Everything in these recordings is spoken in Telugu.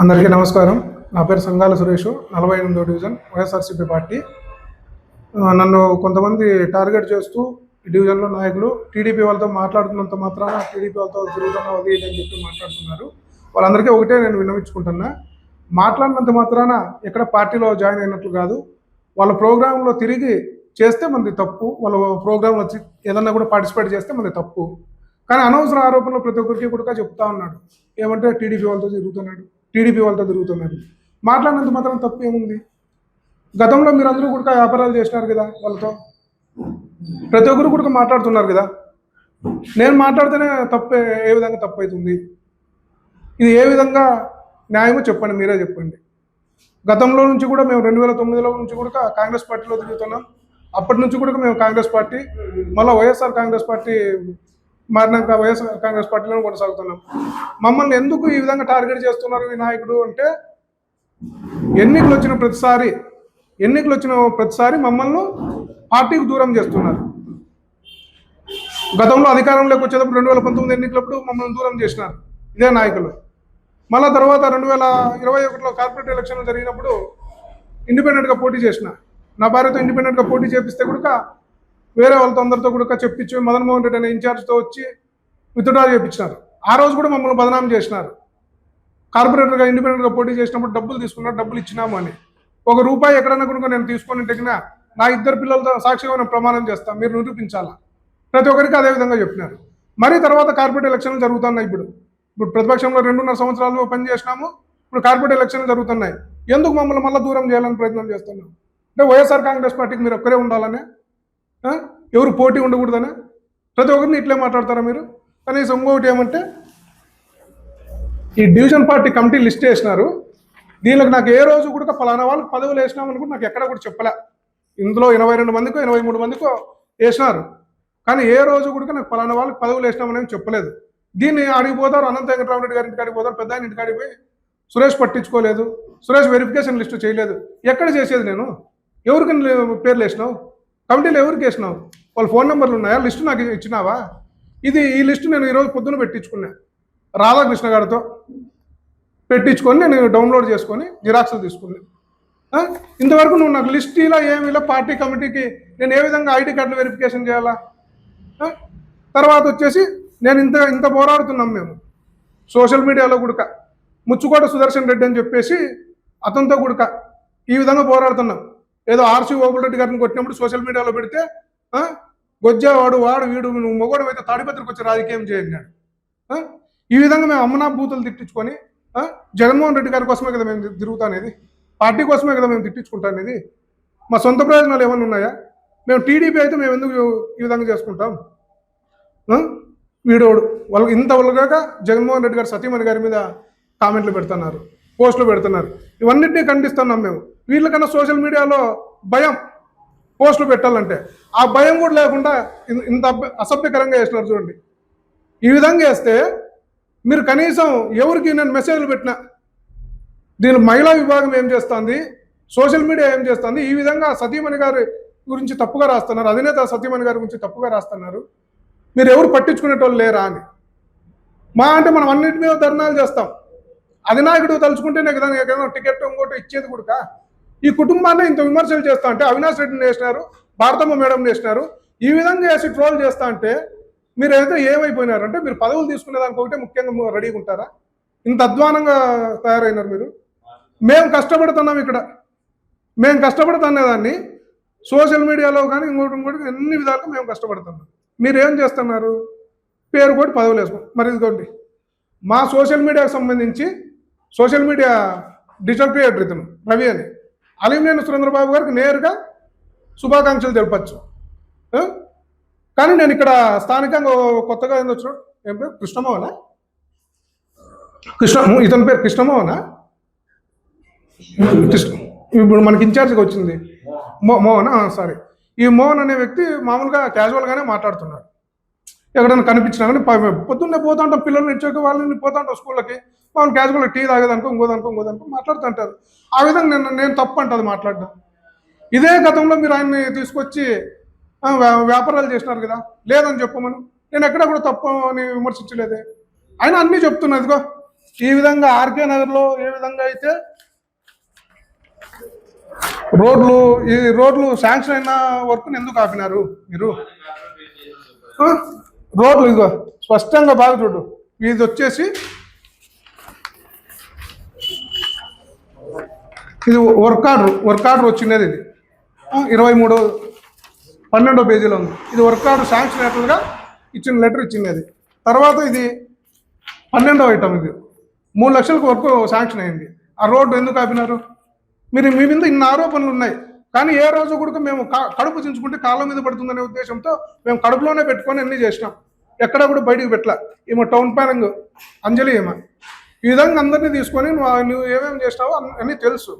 అందరికీ నమస్కారం. నా పేరు సంగాల సురేష్, 48వ డివిజన్ వైఎస్ఆర్సీపీ పార్టీ. నన్ను కొంతమంది టార్గెట్ చేస్తూ ఈ డివిజన్లో నాయకులు టీడీపీ వాళ్ళతో మాట్లాడుతున్నంత మాత్రాన టీడీపీ వాళ్ళతో తిరుగుతున్నా అది ఇది అని చెప్పి మాట్లాడుతున్నారు. వాళ్ళందరికీ ఒకటే నేను విన్నవించుకుంటున్నా, మాట్లాడినంత మాత్రాన ఎక్కడ పార్టీలో జాయిన్ అయినట్లు కాదు. వాళ్ళ ప్రోగ్రాంలో తిరిగి చేస్తే మనది తప్పు, వాళ్ళ ప్రోగ్రాంలో ఏదన్నా కూడా పార్టిసిపేట్ చేస్తే మనది తప్పు. కానీ అనవసర ఆరోపణలు ప్రతి ఒక్కరికి కూడా చెప్తా ఉన్నాడు. ఏమంటే టీడీపీ వాళ్ళతో తిరుగుతున్నారు. మాట్లాడినంత మాత్రం తప్పు ఏముంది? గతంలో మీరు అందరూ కూడా వ్యాపారాలు చేసినారు కదా, వాళ్ళతో ప్రతి ఒక్కరు కూడా మాట్లాడుతున్నారు కదా. నేను మాట్లాడితేనే తప్పే ఏ విధంగా తప్పు అవుతుంది? ఇది ఏ విధంగా న్యాయమో చెప్పండి, మీరే చెప్పండి. గతంలో నుంచి కూడా మేము 2009లో నుంచి కూడా కాంగ్రెస్ పార్టీలో తిరుగుతున్నాం. అప్పటి నుంచి కూడా మేము కాంగ్రెస్ పార్టీ, మళ్ళీ వైఎస్ఆర్ కాంగ్రెస్ పార్టీ మారినాక వైఎస్ఆర్ కాంగ్రెస్ పార్టీలో కొనసాగుతున్నాం. మమ్మల్ని ఎందుకు ఈ విధంగా టార్గెట్ చేస్తున్నారు ఈ నాయకుడు అంటే, ఎన్నికలు వచ్చిన ప్రతిసారి మమ్మల్ని పార్టీకి దూరం చేస్తున్నారు. గతంలో అధికారంలోకి వచ్చేటప్పుడు 2019 ఎన్నికలప్పుడు మమ్మల్ని దూరం చేసినారు ఇదే నాయకులు. మళ్ళా తర్వాత 2021లో కార్పొరేట్ ఎలక్షన్లు జరిగినప్పుడు ఇండిపెండెంట్గా పోటీ చేసిన, నా భార్యతో ఇండిపెండెంట్గా పోటీ చేపిస్తే కూడా వేరే వాళ్ళతో అందరితో కూడా చెప్పించి మదన్ మోహన్ రెడ్డి అనే ఇన్ఛార్జ్తో వచ్చి విత్డ్రా చేయించినారు. ఆ రోజు కూడా మమ్మల్ని బదనాం చేసినారు. కార్పొరేటర్గా ఇండిపెండెంట్గా పోటీ చేసినప్పుడు డబ్బులు తీసుకున్నారు, డబ్బులు ఇచ్చినాము అని. ₹1 ఎక్కడన్నా కూడా నేను తీసుకొని తగిన నా 2 పిల్లలతో సాక్షిగా నేను ప్రమాణం చేస్తాను, మీరు నిరూపించాలా. ప్రతి ఒక్కరికి అదే విధంగా చెప్పినారు. మరి తర్వాత కార్పొరేట్ ఎలక్షన్లు జరుగుతున్నాయి. ఇప్పుడు ప్రతిపక్షంలో 2.5 సంవత్సరాలు పనిచేసినాము, ఇప్పుడు కార్పొరేట్ ఎలక్షన్లు జరుగుతున్నాయి. ఎందుకు మమ్మల్ని మళ్ళీ దూరం చేయాలని ప్రయత్నం చేస్తున్నాం? అంటే వైఎస్ఆర్ కాంగ్రెస్ పార్టీకి మీరు ఒక్కరే ఉండాలనే, ఎవరు పోటీ ఉండకూడదనే ప్రతి ఒక్కరిని ఇట్లే మాట్లాడతారా మీరు? కనీసం ఇంకొకటి ఏమంటే, ఈ డివిజన్ పార్టీ కమిటీ లిస్ట్ వేసినారు. దీనికి నాకు ఏ రోజు కూడా ఫలానా వాళ్ళకి పదవులు వేసినామని కూడా నాకు ఎక్కడ కూడా చెప్పలే. ఇందులో 22 మందికో 23 మందికో వేసినారు, కానీ ఏ రోజు కూడా నాకు ఫలానా వాళ్ళకి పదవులు వేసినామని చెప్పలేదు. దీన్ని అడిగిపోతారు, అనంత వెంకటరామరెడ్డి గారి ఇంటికి అడిగిపోతారు, పెద్ద ఆయన ఇంటికి అడిగిపోయి సురేష్ పట్టించుకోలేదు, సురేష్ వెరిఫికేషన్ లిస్టు చేయలేదు. ఎక్కడ చేసేది నేను? ఎవరికి పేర్లు వేసినావు? కమిటీలో ఎవరికి వేసినావు? వాళ్ళ ఫోన్ నెంబర్లు ఉన్నాయా? లిస్టు నాకు ఇచ్చినావా? ఈ లిస్టు నేను ఈరోజు పొద్దున పెట్టించుకున్నా, రాధాకృష్ణ గారితో పెట్టించుకొని నేను డౌన్లోడ్ చేసుకొని జిరాక్స్లు తీసుకున్నా. ఇంతవరకు నువ్వు నాకు లిస్ట్ ఇలా ఏమిలా పార్టీ కమిటీకి నేను ఏ విధంగా ఐడి కార్డులు వెరిఫికేషన్ చేయాలా? తర్వాత వచ్చేసి నేను ఇంత పోరాడుతున్నాం మేము సోషల్ మీడియాలో కూడా. ముచ్చుకోట సుదర్శన్ రెడ్డి అని చెప్పేసి అతనితో కూడా ఈ విధంగా పోరాడుతున్నాం. ఏదో ఆర్సీ ఓపులరెడ్డి గారిని కొట్టినప్పుడు సోషల్ మీడియాలో పెడితే గొజ్జావాడు వీడు నువ్వు మొగోడు అయితే తాడిపత్రికి వచ్చి రాజకీయం చేయన్నాడు. ఈ విధంగా మేము అమ్మనా బూతులు తిట్టించుకొని జగన్మోహన్ రెడ్డి గారి కోసమే కదా మేము తిరుగుతానేది, పార్టీ కోసమే కదా మేము తిట్టించుకుంటానేది. మా సొంత ప్రయోజనాలు ఏమైనా ఉన్నాయా? మేము టీడీపీ అయితే మేము ఎందుకు ఈ విధంగా చేసుకుంటాం? వీడోడు వాళ్ళకి ఇంత వాళ్ళగాక జగన్మోహన్ రెడ్డి గారు సతీమణి గారి మీద కామెంట్లు పెడుతున్నారు, పోస్టులు పెడుతున్నారు. ఇవన్నిటినీ ఖండిస్తున్నాం మేము. వీళ్ళకన్నా సోషల్ మీడియాలో భయం, పోస్టులు పెట్టాలంటే ఆ భయం కూడా లేకుండా ఇంత అసభ్యకరంగా చేస్తున్నారు. చూడండి, ఈ విధంగా చేస్తే మీరు కనీసం ఎవరికి నేను మెసేజ్లు పెట్టినా దీని మహిళా విభాగం ఏం చేస్తుంది, సోషల్ మీడియా ఏం చేస్తుంది, ఈ విధంగా సతీమణి గారి గురించి తప్పుగా రాస్తున్నారు, అధినేత సతీమణి గారి గురించి తప్పుగా రాస్తున్నారు, మీరు ఎవరు పట్టించుకునేటోళ్ళు లేరా అని. అంటే మనం అన్నింటి మీద ధర్నాలు చేస్తాం. అధినాయకుడు తలుచుకుంటేనే కదా టికెట్ ఇంకోటి ఇచ్చేది కూడా. ఈ కుటుంబాన్ని ఇంత విమర్శలు చేస్తా అంటే అవినాష్ రెడ్డిని వేసినారు, భారతమ్మ మేడం వేసినారు, ఈ విధంగా వేసి ట్రోల్ చేస్తా అంటే మీరు అయితే ఏమైపోయినారంటే మీరు పదవులు తీసుకునే దానికి ఒకటే ముఖ్యంగా రెడీగా ఉంటారా? ఇంత అధ్వానంగా తయారైనారు మీరు. మేము కష్టపడుతున్నాం ఇక్కడ, మేము కష్టపడుతున్నదాన్ని సోషల్ మీడియాలో కానీ ఇంకోటి ఎన్ని విధాలుగా మేము కష్టపడుతున్నాం. మీరు ఏం చేస్తున్నారు? పేరు కూడా పదవులు వేసుకోండి. మరి ఇదిగోండి, మా సోషల్ మీడియాకు సంబంధించి సోషల్ మీడియా డిజిటల్ క్రియేటర్ ఇతను రవి అని, అలిమినేని సురేంద్రబాబు గారికి నేరుగా శుభాకాంక్షలు తెలపచ్చు. కానీ నేను ఇక్కడ స్థానికంగా కొత్తగా ఏంది వచ్చిన ఏం పేరు కృష్ణమోహనా, ఇతని పేరు కృష్ణమోహనా, ఇప్పుడు మనకి ఇన్ఛార్జ్గా వచ్చింది మోహన్, సారీ, ఈ మోహన్ అనే వ్యక్తి మామూలుగా క్యాజువల్గానే మాట్లాడుతున్నాడు. ఎక్కడైనా కనిపించినా కానీ పొద్దున్నే పోతా ఉంటాం, పిల్లల్ని ఇచ్చాక వాళ్ళని పోతా ఉంటాం స్కూళ్ళకి, వాళ్ళు క్యాజువల్గా టీ తాగేదనుకో ఇంకోదనుకో మాట్లాడుతుంటారు. ఆ విధంగా నేను తప్పు అంటది మాట్లాడడం. ఇదే గతంలో మీరు ఆయన్ని తీసుకొచ్చి వ్యాపారాలు చేసినారు కదా, లేదని చెప్పమను. నేను ఎక్కడ కూడా తప్పు అని విమర్శించలేదే. ఆయన అన్నీ చెప్తున్నా, ఇదిగో ఈ విధంగా ఆర్కే నగర్లో ఏ విధంగా అయితే రోడ్లు ఈ రోడ్లు శాంక్షన్ అయిన వర్క్ ఎందుకు ఆపినారు మీరు? రోడ్లు ఇదిగో స్పష్టంగా బాగా చూడు, ఇది వచ్చేసి ఇది వర్క్ ఆర్డర్ వచ్చినది, ఇది 23/12 పేజీలో ఉంది. ఇది వర్క్ ఆర్డర్ శాంక్షన్ అయినట్లుగా ఇచ్చిన లెటర్ ఇచ్చింది అది. తర్వాత ఇది 12వ ఐటమ్, ఇది 3 లక్షలకు వర్క్ శాంక్షన్ అయింది. ఆ రోడ్డు ఎందుకు ఆపినారు? మీరు మీ మీద ఇన్ని ఆరోపణలు ఉన్నాయి, కానీ ఏ రోజు కూడా మేము కడుపు చించుకుంటే కాళ్ళ మీద పడుతుందనే ఉద్దేశంతో మేము కడుపులోనే పెట్టుకొని అన్నీ చేసినాం. ఎక్కడ కూడా బయటికి పెట్టలే. ఏమో టౌన్ ప్లానింగ్ అంజలి ఏమో ఈ విధంగా అందరినీ తీసుకొని నువ్వు ఏమేమి చేసినావో అన్నీ తెలుసు.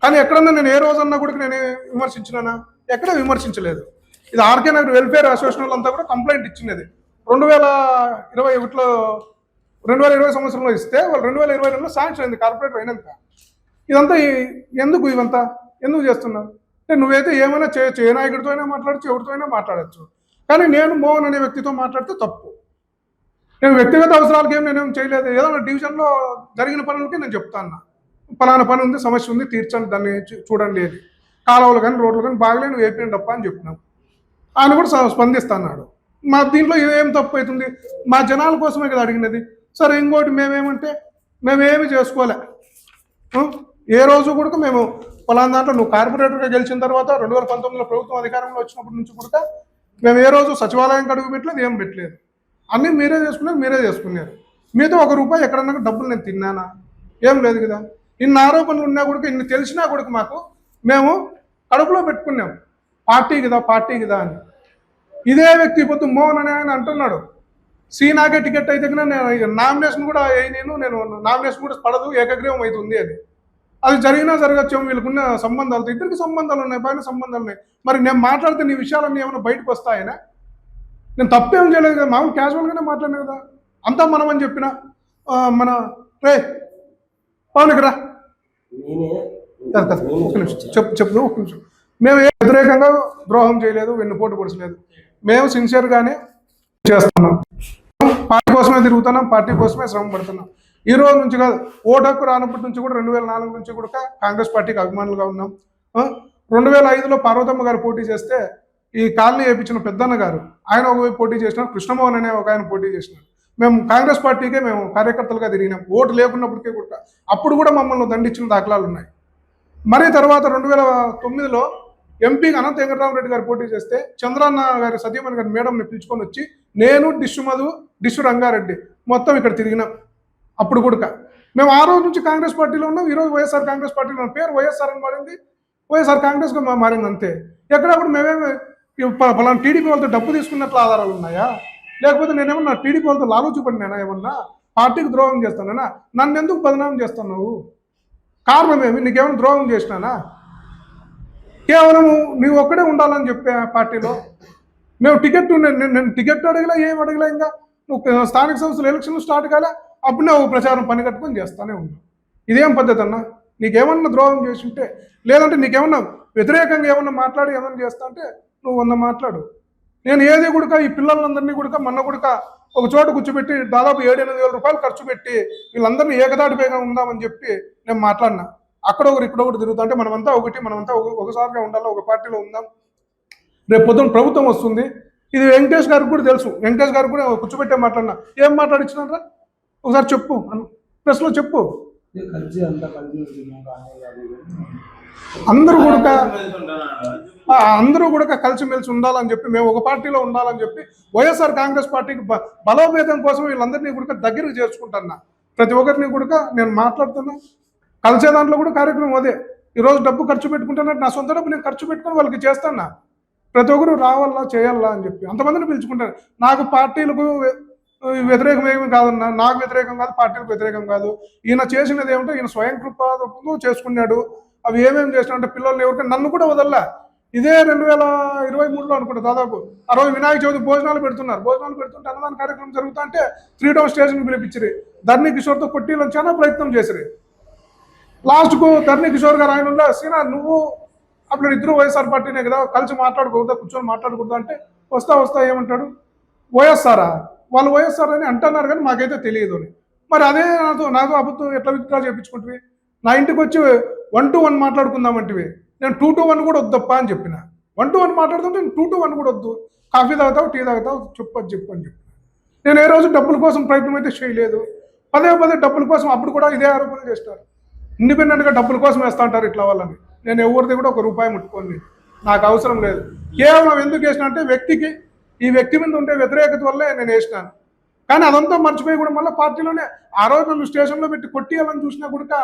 కానీ ఎక్కడన్నా నేను ఏ రోజన్నా కూడా నేను విమర్శించినానా? ఎక్కడ విమర్శించలేదు. ఇది ఆర్కే నగర్ వెల్ఫేర్ అసోసియేషన్ అంతా కూడా కంప్లైంట్ ఇచ్చినది 2021లో 2020 సంవత్సరంలో ఇస్తే వాళ్ళు 2022లో శాంక్షన్ అయింది కార్పొరేటర్ అయినాక. ఇదంతా ఇవంతా ఎందుకు చేస్తున్నావు అంటే నువ్వైతే ఏమైనా చేయొచ్చు, ఏ నాయకుడితో అయినా మాట్లాడచ్చు, ఎవరితో అయినా మాట్లాడచ్చు. కానీ నేను మోహన్ అనే వ్యక్తితో మాట్లాడితే తప్పు. నేను వ్యక్తిగత అవసరాలకి నేనేం చేయలేదు. ఏదైనా డివిజన్లో జరిగిన పనులకి నేను చెప్తాను, పలానా పని ఉంది, సమస్య ఉంది, తీర్చండి, దాన్ని చూడండి, అది కాలువలు కానీ రోడ్లు కానీ బాగలే, నువ్వు వేపియండి తప్ప అని చెప్పినాం. ఆయన కూడా స్పందిస్తున్నాడు. మా దీంట్లో ఏం తప్పు అవుతుంది? మా జనాల కోసమే కదా అడిగినది. సరే ఇంకోటి మేమేమంటే మేమేమి చేసుకోలే. ఏ రోజు కూడా మేము పలానా దాంట్లో నువ్వు కార్పొరేటర్గా గెలిచిన తర్వాత 2019లో ప్రభుత్వం అధికారంలో వచ్చినప్పటి నుంచి కూడా మేము ఏ రోజు సచివాలయం అడుగు పెట్టలేదు, ఏం పెట్టలేదు. అన్నీ మీరే చేసుకున్నారు. మీతో ₹1 ఎక్కడన్నా డబ్బులు నేను తిన్నానా? ఏం లేదు కదా. ఇన్ని ఆరోపణలు ఉన్నా కూడా, ఇన్ని తెలిసినా కూడా మాకు మేము కడుపులో పెట్టుకున్నాం పార్టీ కదా అని. ఇదే వ్యక్తి పొద్దు మోహన్ అని ఆయన అంటున్నాడు, నాకే టికెట్ అయితే నేను నామినేషన్ కూడా నేను నామినేషన్ కూడా పడదు, ఏకగ్రీవం అవుతుంది అని. అది జరిగినా జరగచ్చు, వీళ్ళకున్న సంబంధాలతో ఇద్దరికి సంబంధాలు ఉన్నాయి, పైన సంబంధాలు ఉన్నాయి. మరి నేను మాట్లాడితే నీ విషయాలన్నీ ఏమైనా బయటకు వస్తాయనా? నేను తప్పేం చేయలేదు కదా, మామూలు క్యాజువల్గానే మాట్లాడినా కదా. అంతా మనం అని చెప్పిన మన రే పవన్కి రా చెప్పు ఒక్క నిమిషం. మేము ఏ వ్యతిరేకంగా ద్రోహం చేయలేదు, వెన్నుపోటు పొడిచలేదు. మేము సిన్సియర్గానే చేస్తున్నాం, పార్టీ కోసమే తిరుగుతున్నాం, పార్టీ కోసమే శ్రమ పడుతున్నాం. ఈ రోజు నుంచి కాదు, ఓటు హక్కు రానప్పటి నుంచి కూడా 2004 నుంచి కూడా కాంగ్రెస్ పార్టీకి అభిమానులుగా ఉన్నాం. 2005లో పార్వతమ్మ గారు పోటీ చేస్తే ఈ కాలనీ వేయించిన పెద్దన్న గారు ఆయన ఒకవైపు పోటీ చేసినారు, కృష్ణమోహన్ అనే ఒక ఆయన పోటీ చేసినారు. మేము కాంగ్రెస్ పార్టీకే మేము కార్యకర్తలుగా తిరిగినాం, ఓటు లేకున్నప్పటికీ కూడా. అప్పుడు కూడా మమ్మల్ని దండించిన దాఖలాలు ఉన్నాయి. మరి తర్వాత 2009లో ఎంపీకి అనంత వెంకటరామరెడ్డి గారు పోటీ చేస్తే చంద్రన్న గారి సతీమణి గారి మేడంని పిలుచుకొని వచ్చి నేను డిస్సు రంగారెడ్డి మొత్తం ఇక్కడ తిరిగినాం. అప్పుడు కూడా మేము ఆ రోజు నుంచి కాంగ్రెస్ పార్టీలో ఉన్నాం, ఈరోజు వైఎస్ఆర్ కాంగ్రెస్ పార్టీలో ఉన్నాం. పేరు వైఎస్ఆర్ అని మారింది, వైఎస్ఆర్ కాంగ్రెస్గా మారింది అంతే. ఎక్కడప్పుడు మేమేమి పలానా టీడీపీ వాళ్ళతో డబ్బు తీసుకున్నట్లు ఆధారాలు ఉన్నాయా? లేకపోతే నేనేమన్నా టీడీపీ వాళ్ళతో లాలూచిపడినానా? ఏమన్నా పార్టీకి ద్రోహం చేస్తానా? నన్ను ఎందుకు బదనామం చేస్తున్నావు? కారణం ఏమి? నీకేమైనా ద్రోహం చేసినానా? కేవలం నువ్వు ఒక్కడే ఉండాలని చెప్పే పార్టీలో మేము నేను టికెట్ అడగలే, ఏం అడగలే. ఇంకా నువ్వు స్థానిక సంస్థల ఎలక్షన్లు స్టార్ట్ కాలే, అప్పుడు నువ్వు ప్రచారం పని కట్టుకొని చేస్తానే ఉన్నావు. ఇదేం పద్ధతి అన్నా? నీకేమన్నా ద్రోహం చేసి ఉంటే, లేదంటే నీకేమన్నా వ్యతిరేకంగా ఏమన్నా మాట్లాడి ఏమన్నా చేస్తా అంటే నువ్వు మాట్లాడు. నేను ఏది కూడా ఈ పిల్లలందరినీ కూడా మొన్న కూడా ఒక చోట కూర్చోబెట్టి దాదాపు 7-8 వేల రూపాయలు ఖర్చు పెట్టి వీళ్ళందరినీ ఏకదాటిపైగా ఉందామని చెప్పి నేను మాట్లాడినా. అక్కడ ఒకరు ఇక్కడ ఒకటి తిరుగుతా అంటే మనమంతా ఒకసారిగా ఉండాలి, ఒక పార్టీలో ఉందాం. రేపు పొద్దున్న ప్రభుత్వం వస్తుంది. ఇది వెంకటేష్ గారికి కూడా తెలుసు. వెంకటేష్ గారికి కూడా కూర్చోబెట్టే మాట్లాడినా. ఏం మాట్లాడించినారా ఒకసారి చెప్పు, ప్రెస్లో చెప్పు. అందరూ కూడా కలిసిమెలిసి ఉండాలని చెప్పి, మేము ఒక పార్టీలో ఉండాలని చెప్పి వైఎస్ఆర్ కాంగ్రెస్ పార్టీకి బలోపేతం కోసం వీళ్ళందరినీ కూడా దగ్గరకు చేర్చుకుంటున్నా. ప్రతి ఒక్కరిని కూడా నేను మాట్లాడుతున్నా. కలిసే దాంట్లో కూడా కార్యక్రమం అదే. ఈరోజు డబ్బు ఖర్చు పెట్టుకుంటున్నట్టు నా సొంత డబ్బు నేను ఖర్చు పెట్టుకొని వాళ్ళకి చేస్తాను. ప్రతి ఒక్కరు రావాలా, చేయాలా అని చెప్పి అంతమందిని పిలుచుకుంటాను. నాకు పార్టీలకు వ్యతిరేకం ఏమి కాదన్నా, నాకు వ్యతిరేకం కాదు, పార్టీలకు వ్యతిరేకం కాదు. ఈయన చేసినది ఏమిటో ఈయన స్వయం కృపతో చేసుకున్నాడు. అవి ఏమేమి చేసినా పిల్లల్ని ఎవరికైనా నన్ను కూడా వదల్లా. ఇదే 2023లో అనుకుంటా దాదాపు ఆ రోజు వినాయక చవితి భోజనాలు పెడుతుంటే అన్నదాన కార్యక్రమం జరుగుతా అంటే 3 టౌన్ స్టేషన్కి పిలిపించిరి. ధర్నీ కిషోర్తో కొట్టిలో చాలా ప్రయత్నం చేసిరి. లాస్ట్కు ధర్నీ కిషోర్ గారు ఆయన సీనా నువ్వు అప్పుడు ఇద్దరు వైఎస్ఆర్ పార్టీనే కదా, కలిసి మాట్లాడకూడదా, కూర్చొని మాట్లాడకూడదా అంటే వస్తా ఏమంటాడు, వైఎస్ఆరా వాళ్ళు వైఎస్ఆర్ అని అంటున్నారు కానీ మాకైతే తెలియదు అని. మరి అదే నాతో అబద్ధం ఎట్లా విత్డ్రా చేయించుకుంటువి? నా ఇంటికి వచ్చి 1-to-1 మాట్లాడుకుందామంటివి. నేను 2-to-1 కూడా వద్దప్ప అని చెప్పిన. 1-to-1 మాట్లాడుతుంటే 2-to-1 కూడా వద్దు. కాఫీ తాగుతావు, టీ తాగుతావు, చెప్పు అని చెప్పి. నేను ఏ రోజు డబ్బుల కోసం ప్రయత్నం అయితే చేయలేదు. పదే పదే డబ్బుల కోసం అప్పుడు కూడా ఇదే ఆరోపణలు చేస్తారు. ఇండిపెండెంట్గా డబ్బుల కోసం వేస్తా అంటారు ఇట్లా వాళ్ళని. నేను ఎవరిది కూడా ₹1 ముట్టుకోండి, నాకు అవసరం లేదు. కేవలం ఎందుకు వేసిన అంటే ఈ వ్యక్తి మీద ఉండే వ్యతిరేకత వల్లే నేను వేసినాను. కానీ అదంతా మర్చిపోయి కూడా మళ్ళీ పార్టీలోనే ఆ రోజు నన్ను స్టేషన్లో పెట్టి కొట్టియాలని చూసినా కూడా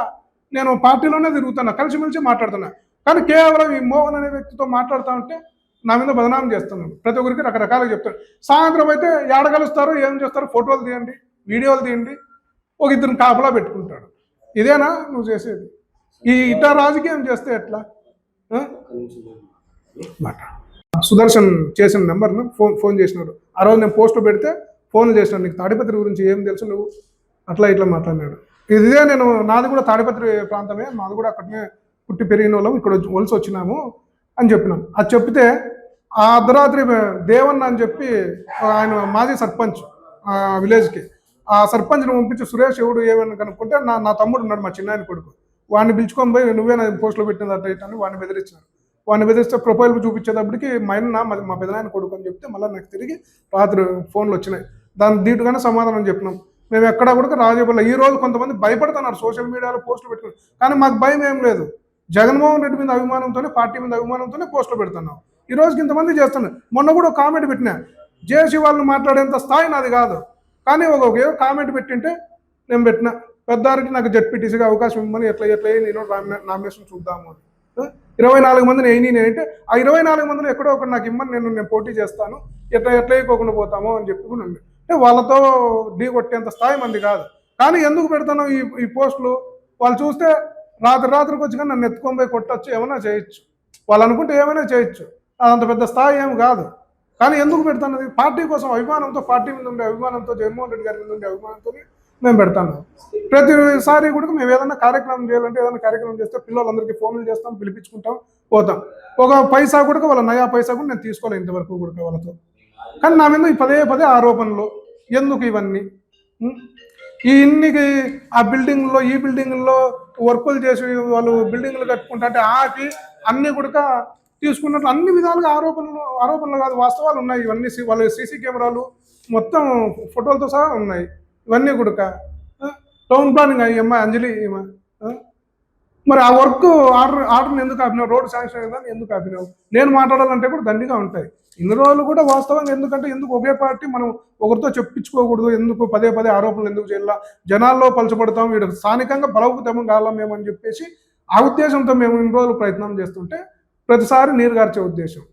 నేను పార్టీలోనే తిరుగుతున్నా, కలిసిమెలిసి మాట్లాడుతున్నా. కానీ కేవలం ఈ మోహన్ అనే వ్యక్తితో మాట్లాడుతూ ఉంటే నా మీద బదనాం చేస్తున్నాను. ప్రతి ఒక్కరికి రకరకాలుగా చెప్తాను. సాయంత్రం అయితే ఏడ కలుస్తారు, ఏం చేస్తారు, ఫోటోలు తీయండి, వీడియోలు తీయండి, ఒక ఇద్దరిని కాపలా పెట్టుకుంటాడు. ఇదేనా నువ్వు చేసేది? ఇట్లా రాజకీయం చేస్తే ఎట్లా? సుదర్శన్ చేసిన నెంబర్ను ఫోన్ చేసినాడు. ఆ రోజు నేను పోస్టులు పెడితే ఫోన్లు చేసినాడు, నీకు తాడిపత్రి గురించి ఏం తెలుసు నువ్వు, అట్లా ఇట్లా మాట్లాడినాడు. ఇదే నాది కూడా తాడిపత్రి ప్రాంతమే, మాది కూడా అక్కడనే పుట్టి పెరిగిన వాళ్ళం, ఇక్కడ వలస వచ్చినాము అని చెప్పినాం. అది చెప్తే ఆ అర్ధరాత్రి దేవన్న అని చెప్పి ఆయన మాజీ సర్పంచ్ ఆ విలేజ్కి, ఆ సర్పంచ్ని పంపించి సురేష్ ఎవడు ఏమని కనుక్కుంటే నా తమ్ముడు ఉన్నాడు, మా చిన్నాయన కొడుకు, వాడిని పిలుచుకొని పోయి నువ్వే నా పోస్టులో పెట్టినట్టు అని వాడిని బెదిరించినాడు. వాడిని బెదిరిస్తే ప్రొఫైల్ చూపించేటప్పటికి మా పెదనాయన కొడుకు అని చెప్తే మళ్ళీ నాకు తిరిగి రాత్రి ఫోన్లు వచ్చినాయి. దానికి దీటుగానే సమాధానం చెప్పినాం. మేము ఎక్కడా కూడా రాజీపల్లి. ఈ రోజు కొంతమంది భయపడుతున్నారు సోషల్ మీడియాలో పోస్టులు పెట్టుకుని, కానీ మాకు భయం ఏం లేదు. జగన్మోహన్ రెడ్డి మీద అభిమానంతోనే, పార్టీ మీద అభిమానంతోనే పోస్టులు పెడుతున్నాం. ఈ రోజుకి ఇంతమంది చేస్తున్నాం. మొన్న కూడా కామెంట్ పెట్టినా, జేసీ వాళ్ళు మాట్లాడేంత స్థాయి నాది కాదు, కానీ ఒక కామెంట్ పెట్టింటే నేను పెట్టిన, పెద్దారికి నాకు జెడ్పీటీసీగా అవకాశం ఇవ్వమని ఎట్లా నేను నామినేషన్ చూద్దాము అని. 24 మందిని నేనంటే ఆ 24 మందిలో ఎక్కడో ఒకటి నాకు ఇమ్మని నేను పోటీ చేస్తాను, ఎట్లా వేయకోకుండా పోతామో అని చెప్పి కూడా ఉంది. అంటే వాళ్ళతో ఢీ కొట్టేంత స్థాయి మంది కాదు. కానీ ఎందుకు పెడతాను ఈ పోస్టులు? వాళ్ళు చూస్తే రాత్రికి వచ్చి కానీ నన్ను ఎత్తుకొని పోయి కొట్టచ్చు, ఏమైనా చేయొచ్చు, వాళ్ళు అనుకుంటే ఏమైనా చేయొచ్చు, అదంత పెద్ద స్థాయి ఏమి కాదు. కానీ ఎందుకు పెడతాను? పార్టీ కోసం అభిమానంతో, పార్టీ మీద ఉండే అభిమానంతో, జగన్మోహన్ రెడ్డి గారి మీద ఉండే అభిమానంతో మేము పెడతాను. ప్రతిసారి కూడా మేము ఏదైనా కార్యక్రమం చేయాలంటే, ఏదైనా కార్యక్రమం చేస్తే పిల్లలందరికీ ఫోన్లు చేస్తాం, పిలిపించుకుంటాం, పోతాం. ఒక పైసా కూడా వాళ్ళ నయా పైసా కూడా నేను తీసుకోలేదు ఇంతవరకు కూడా వాళ్ళతో. కానీ నా మీద పదే ఆరోపణలు ఎందుకు ఇవన్నీ? ఇన్నికి ఆ బిల్డింగ్లో ఈ బిల్డింగ్లో వర్కులు చేసి వాళ్ళు బిల్డింగ్లు కట్టుకుంటా అంటే ఆపి అన్నీ కూడా తీసుకున్నట్లు అన్ని విధాలుగా ఆరోపణలు కాదు, వాస్తవాలు ఉన్నాయి. ఇవన్నీ వాళ్ళ సీసీ కెమెరాలు మొత్తం ఫోటోలతో సహా ఉన్నాయి. ఇవన్నీ కూడా టౌన్ ప్లానింగ్ అమ్మాయి అంజలి మరి ఆ వర్క్ ఆర్డర్ని ఎందుకు ఆపినావు? రోడ్డు శాంక్షన్ అయిందని ఎందుకు ఆపినావు? నేను మాట్లాడాలంటే కూడా దండిగా ఉంటాయి. ఇన్ని రోజులు కూడా వాస్తవంగా ఎందుకు ఒకే పార్టీ మనం ఒకరితో చెప్పించుకోకూడదు, ఎందుకు పదే ఆరోపణలు ఎందుకు చేయాల, జనాల్లో పలచబడతాం, వీడు స్థానికంగా బలవుతాము కాలం మేమని చెప్పేసి ఆ ఉద్దేశంతో మేము ఇన్ని రోజులు ప్రయత్నం చేస్తుంటే ప్రతిసారి నీరు గార్చే ఉద్దేశం.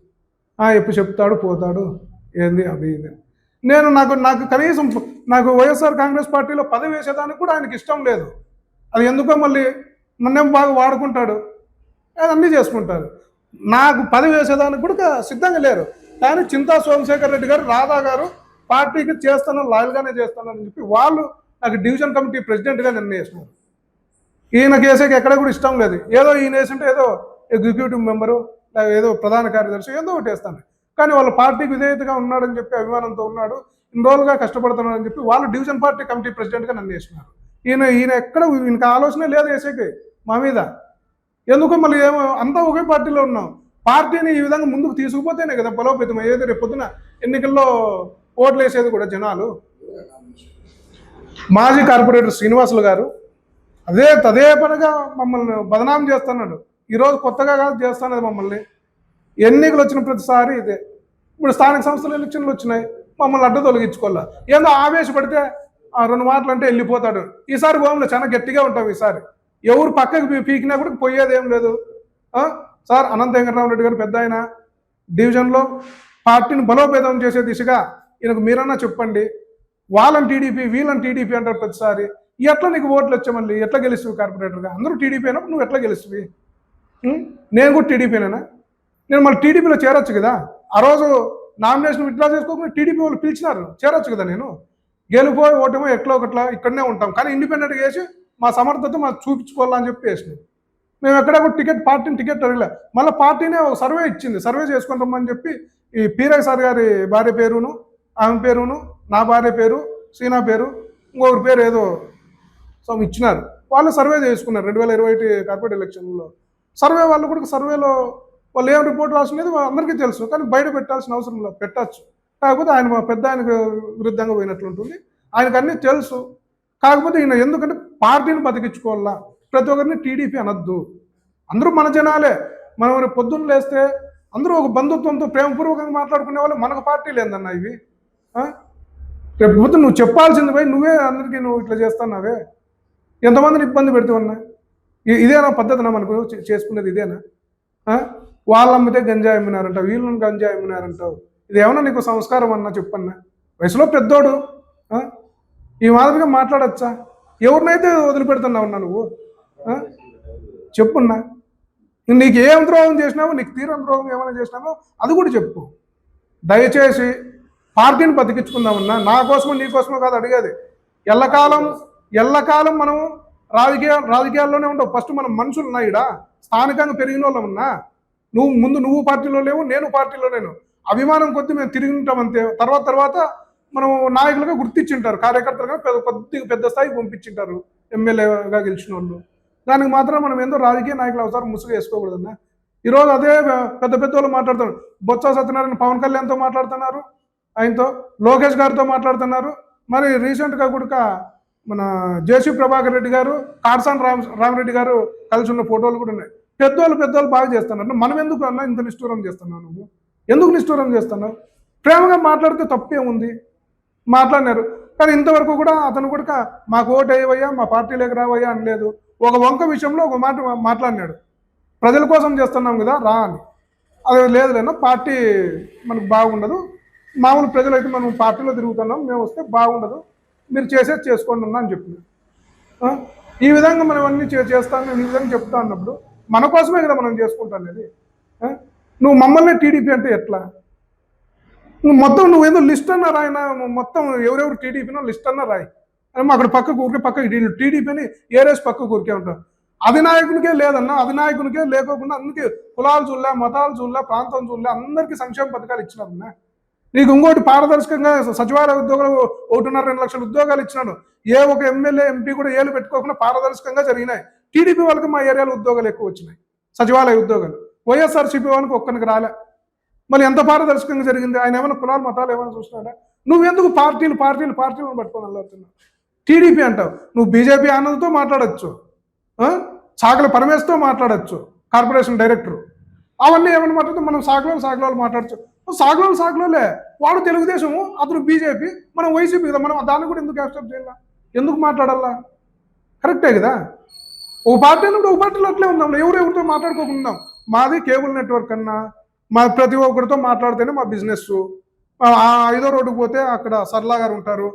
ఎప్పుడు చెప్తాడు పోతాడు, ఏంది అది ఇది. నాకు కనీసం నాకు వైఎస్ఆర్ కాంగ్రెస్ పార్టీలో పదవి వేసేదానికి కూడా ఆయనకి ఇష్టం లేదు. అది ఎందుకో మళ్ళీ నన్నేం బాగా వాడుకుంటాడు, అన్నీ చేసుకుంటారు. నాకు పదవి వేసేదానికి కూడా సిద్ధంగా లేరు. కానీ చింతా సోమశేఖర్ రెడ్డి గారు, రాధా గారు పార్టీకి చేస్తాను, లాయల్గానే చేస్తానని చెప్పి వాళ్ళు నాకు డివిజన్ కమిటీ ప్రెసిడెంట్గా నిర్ణయిస్తున్నారు. ఈయనకి వేసేకి ఎక్కడ కూడా ఇష్టం లేదు. ఏదో ఈయన వేసింటే ఏదో ఎగ్జిక్యూటివ్ మెంబరు, ఏదో ప్రధాన కార్యదర్శి ఏదో ఒకటి వేస్తాను. కానీ వాళ్ళ పార్టీకి విధేయతగా ఉన్నాడని చెప్పి, అభిమానంతో ఉన్నాడు, ఇన్ని రోజులుగా కష్టపడుతున్నాడని చెప్పి వాళ్ళు డివిజన్ పార్టీ కమిటీ ప్రెసిడెంట్గా నన్ను వేసినారు. ఈయన ఎక్కడ ఈయనకి ఆలోచన లేదు వేసేకి మా మీద. ఎందుకో మళ్ళీ ఏమో అంతా ఒకే పార్టీలో ఉన్నాం. పార్టీని ఈ విధంగా ముందుకు తీసుకుపోతేనే కదా బలోపేతం అయ్యేది. రేపు పొద్దున ఎన్నికల్లో ఓట్లు వేసేది కూడా జనాలు. మాజీ కార్పొరేటర్ శ్రీనివాసులు గారు అదే పనిగా మమ్మల్ని బదనాం చేస్తున్నాడు. ఈరోజు కొత్తగా కాదు చేస్తున్నది మమ్మల్ని. ఎన్నికలు వచ్చిన ప్రతిసారి ఇదే. ఇప్పుడు స్థానిక సంస్థల ఎలక్షన్లు వచ్చినాయి, మమ్మల్ని అడ్డు తొలగించుకోవాలా. ఏందో ఆవేశపడితే 2 మాటలు అంటే వెళ్ళిపోతాడు. ఈసారి భూమిలో చాలా గట్టిగా ఉంటాం. ఈసారి ఎవరు పక్కకి పీకినా కూడా పోయేది ఏం లేదు. సార్ అనంత వెంకటరామరెడ్డి గారు పెద్ద ఆయన డివిజన్లో పార్టీని బలోపేతం చేసే దిశగా ఈయనకు మీరన్నా చెప్పండి. వాళ్ళని టీడీపీ వీళ్ళని టీడీపీ అంటారు ప్రతిసారి. ఎట్లా నీకు ఓట్లు వచ్చా? మళ్ళీ ఎట్లా గెలుస్తావు కార్పొరేటర్గా? అందరూ టీడీపీ అయినప్పుడు నువ్వు ఎట్లా గెలుస్తావి? నేను కూడా టీడీపీనేనా? నేను మళ్ళీ టీడీపీలో చేరొచ్చు కదా. ఆ రోజు నామినేషన్ విత్డ్రా చేసుకోకుండా టీడీపీ వాళ్ళు పిలిచినారు, చేరొచ్చు కదా. నేను గెలిపోయి ఓటేమో ఎట్లా ఒకట్లా ఇక్కడనే ఉంటాం, కానీ ఇండిపెండెంట్గా వేసి మా సమర్థత మాకు చూపించుకోవాలని చెప్పి వేసినాం. మేము ఎక్కడ కూడా పార్టీని టికెట్ అడగలే. మళ్ళీ పార్టీనే ఒక సర్వే ఇచ్చింది, సర్వే చేసుకుంటామని చెప్పి ఈ పీరయ్య సార్ గారి భార్య పేరును, ఆమె పేరును, నా భార్య పేరు, సీనా పేరు, ఇంకొకరి పేరు ఏదో సో ఇచ్చినారు. వాళ్ళు సర్వే చేసుకున్నారు 2021 కార్పొరేట్ ఎలక్షన్లో. సర్వే వాళ్ళు కూడా సర్వేలో వాళ్ళు ఏం రిపోర్ట్ రాసినది అందరికీ తెలుసు. కానీ బయట పెట్టాల్సిన అవసరం లేదు, పెట్టచ్చు. కాకపోతే ఆయన మా పెద్ద ఆయనకు విరుద్ధంగా పోయినట్లుంటుంది. ఆయనకు అన్నీ తెలుసు. కాకపోతే ఈయన ఎందుకంటే పార్టీని బతికించుకోవాలా, ప్రతి ఒక్కరిని టీడీపీ అనొద్దు. అందరూ మన జనాలే. మనం పొద్దున్న లేస్తే అందరూ ఒక బంధుత్వంతో ప్రేమపూర్వకంగా మాట్లాడుకునే వాళ్ళు. మనకు పార్టీలు ఏందన్నా ఇవి? రేపు పొద్దున్న నువ్వు చెప్పాల్సింది పోయి నువ్వే అందరికీ నువ్వు ఇట్లా చేస్తున్నావే, ఎంతమందిని ఇబ్బంది పెడుతున్నా? ఇదేనా పద్ధతినా మనకు చేసుకునేది? ఇదేనా? వాళ్ళు అమ్మితే గంజాయి అమ్మినారంటావు, వీళ్ళని గంజాయి అమ్మినారంటావు. ఇది ఏమన్నా నీకు సంస్కారం అన్నా చెప్పన్నా? వయసులో పెద్దోడు ఈ మాదిరిగా మాట్లాడచ్చా? ఎవరినైతే వదిలిపెడుతున్నావున్నా నువ్వు? చెప్పున్నా. నీకు ఏం ద్రోహం చేసినావో, నీకు తీరం ద్రోహం ఏమైనా చేసినావో అది కూడా చెప్పు. దయచేసి పార్టీని బతికించుకుందామన్నా. నా కోసమో నీ కోసమో కాదు అడిగేది. ఎల్లకాలం మనం రాజకీయాల్లోనే ఉండవు. ఫస్ట్ మనం మనుషులున్నా, ఇడా స్థానికంగా పెరిగిన వాళ్ళం ఉన్నా. నువ్వు పార్టీలో లేవు, నేను పార్టీలో లేను. అభిమానం కొద్ది మేము తిరిగి ఉంటాం అంతే. తర్వాత మనం నాయకులుగా గుర్తించింటారు, కార్యకర్తలుగా కొద్దిగా పెద్ద స్థాయికి పంపించింటారు, ఎమ్మెల్యేగా గెలిచిన వాళ్ళు. దానికి మాత్రం మనం ఏందో రాజకీయ నాయకులు అవసరం ముసుగు వేసుకోకూడదన్నా. ఈరోజు అదే పెద్ద వాళ్ళు మాట్లాడుతున్నారు. బొత్స సత్యనారాయణ పవన్ కళ్యాణ్తో మాట్లాడుతున్నారు, ఆయనతో లోకేష్ గారితో మాట్లాడుతున్నారు. మరి రీసెంట్గా కూడా మన జేసీ ప్రభాకర్ రెడ్డి గారు, కాడసాని రామరెడ్డి గారు కలిసి ఉన్న ఫోటోలు కూడా ఉన్నాయి. పెద్దోళ్ళు బాగా చేస్తున్నారు. మనం ఎందుకు అన్నా ఇంత నిష్ఠూరం చేస్తున్నావు? నువ్వు ఎందుకు నిష్ఠూరం చేస్తున్నావు? ప్రేమగా మాట్లాడితే తప్పేముంది? మాట్లాడినారు. కానీ ఇంతవరకు కూడా అతను కూడా మాకు ఓటు వేయవయ్యా, మా పార్టీలోకి రావయ్యా అనలేదు. ఒక వంక విషయంలో ఒక మాట మాట్లాడినాడు, ప్రజల కోసం చేస్తున్నాం కదా రా అని. అది లేదులేనా, పార్టీ మనకు బాగుండదు, మామూలు ప్రజలైతే మనం పార్టీలో తిరుగుతున్నాం, మేము వస్తే బాగుండదు, మీరు చేసేది చేసుకోండి అన్నా అని చెప్పిన. ఈ విధంగా మనం అన్నీ చేస్తాను, నేను ఈ విధంగా చెప్తా అన్నప్పుడు మన కోసమే కదా మనం చేసుకుంటాను అనేది. నువ్వు మమ్మల్ని టీడీపీ అంటే ఎట్లా? మొత్తం నువ్వేందో లిస్ట్ అన్నా రాయన, మొత్తం ఎవరెవరు టీడీపీనో లిస్ట్ అన్నా రాయి. అక్కడ పక్కకి టీడీపీ అని ఏరేసి పక్కకు ఊరికే ఉంటారు. అధినాయకునికే లేదన్నా, అధినాయకునికే లేకోకుండా అందుకే కులాలు చూడలే, మతాలు చూడలే, ప్రాంతం చూడలే, అందరికీ సంక్షేమ పథకాలు ఇచ్చినారన్నా. నీకు ఇంకోటి పారదర్శకంగా సచివాలయ ఉద్యోగాలు 1.5-2 లక్షల ఉద్యోగాలు ఇచ్చినాడు. ఏ ఒక ఎమ్మెల్యే ఎంపీ కూడా ఏలు పెట్టుకోకుండా పారదర్శకంగా జరిగినాయి. టీడీపీ వాళ్ళకి మా ఏరియాలో ఉద్యోగాలు ఎక్కువ వచ్చినాయి, సచివాలయ ఉద్యోగాలు. వైఎస్ఆర్సీపీ వాళ్ళకి ఒక్కరికి రాలే. మళ్ళీ ఎంత పారదర్శకంగా జరిగింది? ఆయన ఏమైనా కులాలు మతాలు ఏమైనా చూస్తున్నాడా? నువ్వెందుకు పార్టీలు పట్టుకొని వెళ్ళవుతున్నావు? టీడీపీ అంటావు. నువ్వు బీజేపీ ఆనంద్తో మాట్లాడచ్చు, సాగల పరమేశ్తో మాట్లాడచ్చు, కార్పొరేషన్ డైరెక్టర్. అవన్నీ ఏమైనా మాట్లాడితే మనం సాగలోలు మాట్లాడచ్చు. సాగలోలే. వాడు తెలుగుదేశము, అతను బీజేపీ, మనం వైసీపీ కదా. మనం దాన్ని కూడా ఎందుకు యాక్సెప్ట్ చేయాలా? ఎందుకు మాట్లాడాలా? కరెక్టే కదా. ఒక పార్టీ అన్నప్పుడు ఒక పార్టీలో అట్లే ఉందాం, ఎవరెవరితో మాట్లాడుకోకుండా. మాది కేబుల్ నెట్వర్క్ అన్నా, మా ప్రతి ఒక్కరితో మాట్లాడితేనే మా బిజినెస్. 5వ రోడ్డుకు పోతే అక్కడ సర్లా గారు ఉంటారు,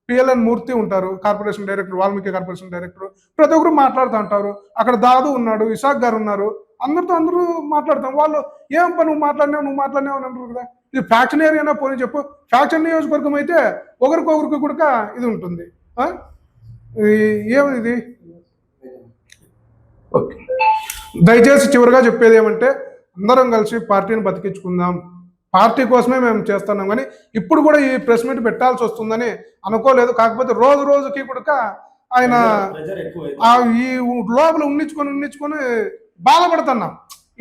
పిఎల్ఎన్ మూర్తి ఉంటారు, corporation director, Valmiki corporation director. ప్రతి ఒక్కరు మాట్లాడుతూ ఉంటారు. అక్కడ దాదు ఉన్నాడు, ఇషాక్ గారు ఉన్నారు. అందరూ మాట్లాడతాం. వాళ్ళు ఏం పని నువ్వు మాట్లాడినావు అని అంటారు కదా. ఇది ఫ్యాక్షన్ ఏరియానా పోనీ చెప్పు. ఫ్యాక్షన్ నియోజకవర్గం అయితే ఒకరికొకరికి కూడా ఇది ఉంటుంది. ఏమిది ఇది? ఓకే, దయచేసి చివరిగా చెప్పేది ఏమంటే, అందరం కలిసి పార్టీని బతికించుకుందాం. పార్టీ కోసమే మేము చేస్తున్నాం. కానీ ఇప్పుడు కూడా ఈ ప్రెస్ మీట్ పెట్టాల్సి వస్తుందని అనుకోలేదు. కాకపోతే రోజుకి కూడా ఆయన ఈ లోపల ఉన్నించుకొని బాధపడుతున్నాం.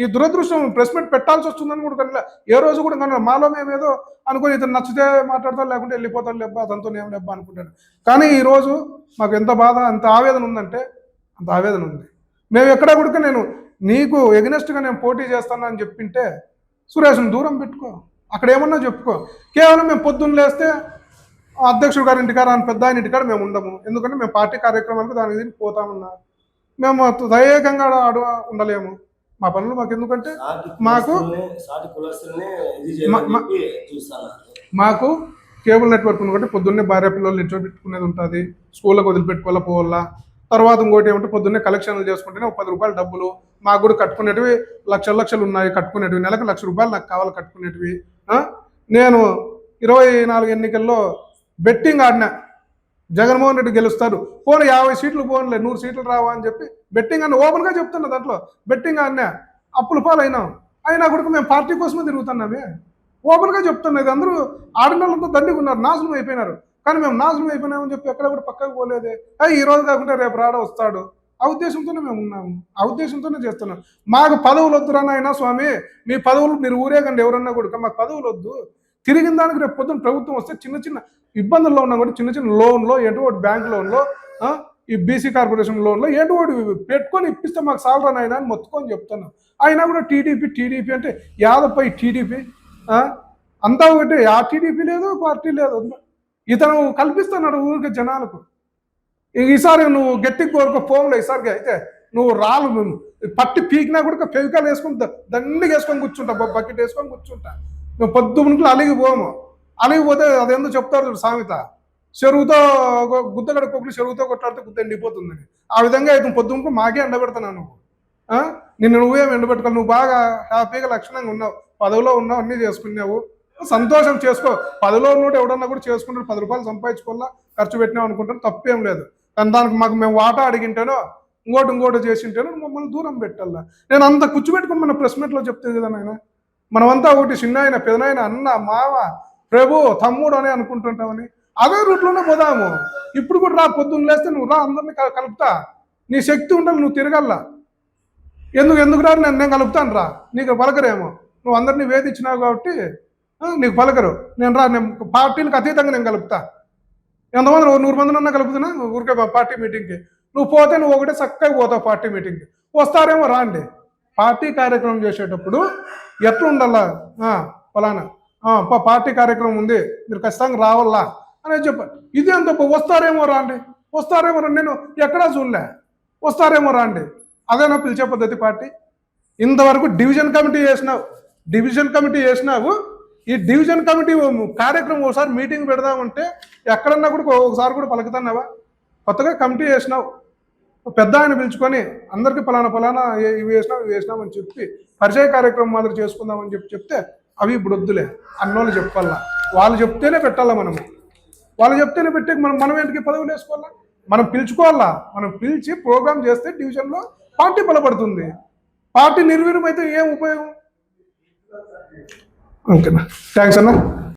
ఈ దురదృష్టం ప్రెస్ మీట్ పెట్టాల్సి వస్తుందని కూడా కన్నా ఏ రోజు కూడా కన్నా మాలో మేమేదో అనుకుని ఇతను నచ్చితే మాట్లాడతాం, లేకుంటే వెళ్ళిపోతాడు లేబ్బా, అతనితో ఏం లేబ్బా అనుకుంటాను. కానీ ఈరోజు మాకు ఎంత బాధ, అంత ఆవేదన ఉందంటే అంత ఆవేదన ఉంది. మేము ఎక్కడ కూడా నేను నీకు ఎగనెస్ట్గా నేను పోటీ చేస్తానని చెప్పింటే సురేష్ని దూరం పెట్టుకో, అక్కడ ఏమన్నా చెప్పుకో. కేవలం మేము పొద్దున్న లేస్తే అధ్యక్షుడు గారి ఇంటికాడ, పెద్ద ఆయన ఇంటికాడ మేము ఉండము. ఎందుకంటే మేము పార్టీ కార్యక్రమాలకు దానికి పోతామన్నా. మేము దయకంగా ఉండలేము. మా పనులు మాకు ఎందుకంటే మాకు కేబుల్ నెట్వర్క్ ఎందుకంటే పొద్దున్నే భార్య పిల్లలు నిల్చోబెట్టుకునేది ఉంటుంది, స్కూళ్ళకి వదిలిపెట్టుకోవాలా పోవాలా. తర్వాత ఇంకోటి ఏమంటే పొద్దున్నే కలెక్షన్లు చేసుకుంటేనే ఒక 10 రూపాయలు డబ్బులు. మాకు కూడా కట్టుకునేటివి లక్షలు ఉన్నాయి, కట్టుకునేటివి నెలకు ₹1,00,000 నాకు కావాలి కట్టుకునేటివి. నేను 24 ఎన్నికల్లో బెట్టింగ్ ఆడినా, జగన్మోహన్ రెడ్డి గెలుస్తారు, పోనీ 50 సీట్లు పోన్లే, 100 సీట్లు రావా అని చెప్పి బెట్టింగ్ అన్న ఓపెన్గా చెప్తున్నా. దాంట్లో బెట్టింగ్ ఆడినా, అప్పుల పాలైనాం. అయినా కూడా మేము పార్టీ కోసమే తిరుగుతున్నామే, ఓపెన్గా చెప్తున్నా. ఇది అందరూ ఆడిన వాళ్ళంతా దండిగా ఉన్నారు, నాశనం అయిపోయినారు. కానీ మేము నాశనం అయిపోయినామని చెప్పి ఎక్కడ కూడా పక్కకు పోలేదే. ఈ రోజు కాకుండా రేపు రాడా వస్తాడు, ఆ ఉద్దేశంతోనే మేము ఉన్నాము, ఆ ఉద్దేశంతోనే చేస్తున్నాం. మాకు పదవులు వద్దురా నాయనా స్వామి, మీ పదవులు మీరు ఊరేగండి ఎవరన్నా కూడా, మాకు పదవులు వద్దు. తిరిగిన దానికి రేపు పొద్దున్న ప్రభుత్వం వస్తే చిన్న చిన్న ఇబ్బందుల్లో ఉన్నా కూడా చిన్న చిన్న లోన్లో, ఎటువంటి బ్యాంక్ లోన్లో, ఈ బీసీ కార్పొరేషన్ లోన్లో ఎటువంటి పెట్టుకొని ఇప్పిస్తే మాకు సాలరా నాయనా అని మొత్తుకొని చెప్తున్నాం. అయినా కూడా టీడీపీ అంటే యాదపై టీడీపీ అంతా ఒకటి, ఆ టీడీపీ లేదు పార్టీ లేదు. ఇతను కల్పిస్తున్నాడు ఊరికి జనాలకు. ఈసారి నువ్వు గట్టికి కోరుకో పోంలో, ఈసారికి అయితే నువ్వు రాళ్ళు పట్టి పీకినా కూడా ఫెవికాల్ వేసుకుని దండిగా వేసుకొని కూర్చుంటా, బకెట్ వేసుకొని కూర్చుంటా. నువ్వు పొద్దు మునుకులు అలిగిపోము, అలిగిపోతే అదేందో చెప్తారు సామెత, చెరువుతో గుద్దగడ కొక్కులు చెరువుతో కొట్లాడితే గుద్ద ఎండిపోతుందని. ఆ విధంగా అయితే పొద్దుముకు మాకే ఎండబెడుతున్నావు నువ్వు. నిన్ను నువ్వేం ఎండబెట్టుకోవాలి, నువ్వు బాగా హ్యాపీగా లక్షణంగా ఉన్నావు, పదవిలో ఉన్నావు, అన్నీ చేసుకున్నావు, సంతోషం చేసుకో. పదవిలో ఉన్నోడు ఎవడన్నా కూడా చేసుకుంటాడు, 10 రూపాయలు సంపాదించుకోవాలా, ఖర్చు పెట్టినావు అనుకుంటాను, తప్పేం లేదు. కానీ దానికి మాకు మేము వాటా అడిగింటేనో ఇంకోటి చేసింటేనో మమ్మల్ని దూరం పెట్టాలా. నేను అంత కూర్చోబెట్టుకుని మన ప్రెస్ మీట్లో చెప్తే కదా నాయన, మనమంతా ఒకటి చిన్నాయన పెదనాయన అన్న మావ ప్రభు తమ్ముడు అని అనుకుంటుంటామని, అదే రూట్లోనే పోదాము. ఇప్పుడు కూడా రా, పొద్దున్న లేస్తే నువ్వు రా, అందరినీ కలుపుతా, నీ శక్తి ఉండాలి, నువ్వు తిరగల్లా. ఎందుకు రా, నేను కలుపుతాను రా, నీకు పలకరేమో, నువ్వు అందరినీ వేధించినావు కాబట్టి నీకు పలకరు. నేను రా, నేను పార్టీలకు అతీతంగా నేను కలుపుతా. ఎంతమంది 100 మందినన్నా కలుపుతున్నా ఊరికే పార్టీ మీటింగ్కి. నువ్వు పోతే నువ్వు ఒకటే చక్కగా పోతావు పార్టీ మీటింగ్కి. వస్తారేమో రాండి. పార్టీ కార్యక్రమం చేసేటప్పుడు ఎట్లా ఉండాలా, ఫలానా పార్టీ కార్యక్రమం ఉంది, మీరు ఖచ్చితంగా రావాలా అనేది చెప్పారు. ఇది అంత వస్తారేమో రాండి, వస్తారేమో రండి, నేను ఎక్కడా చూడలే, వస్తారేమో రాండి. అదేనా పిలిచే పద్ధతి పార్టీ? ఇంతవరకు డివిజన్ కమిటీ చేసినావు. ఈ డివిజన్ కమిటీ కార్యక్రమం ఒకసారి మీటింగ్ పెడదామంటే ఎక్కడన్నా కూడా ఒకసారి కూడా పలుకుతున్నావా? కొత్తగా కమిటీ చేసినావు, పెద్ద ఆయన పిలుచుకొని అందరికీ ఫలానా ఇవి వేసినాం అని చెప్పి పరిచయ కార్యక్రమం మాదిరి చేసుకుందామని చెప్తే అవి ఇప్పుడు వద్దులే అన్నోళ్ళు చెప్పాలా, వాళ్ళు చెప్తేనే పెట్టాలా. వాళ్ళు చెప్తేనే పెట్టి మనం ఏంటికి పదవులు వేసుకోవాలా, మనం పిలుచుకోవాలా. మనం పిలిచి ప్రోగ్రామ్ చేస్తే డివిజన్లో పార్టీ బలపడుతుంది. పార్టీ నిర్వీర్యం అయితే ఏం ఉపయోగం? ఓకేనా, థ్యాంక్స్ అన్న.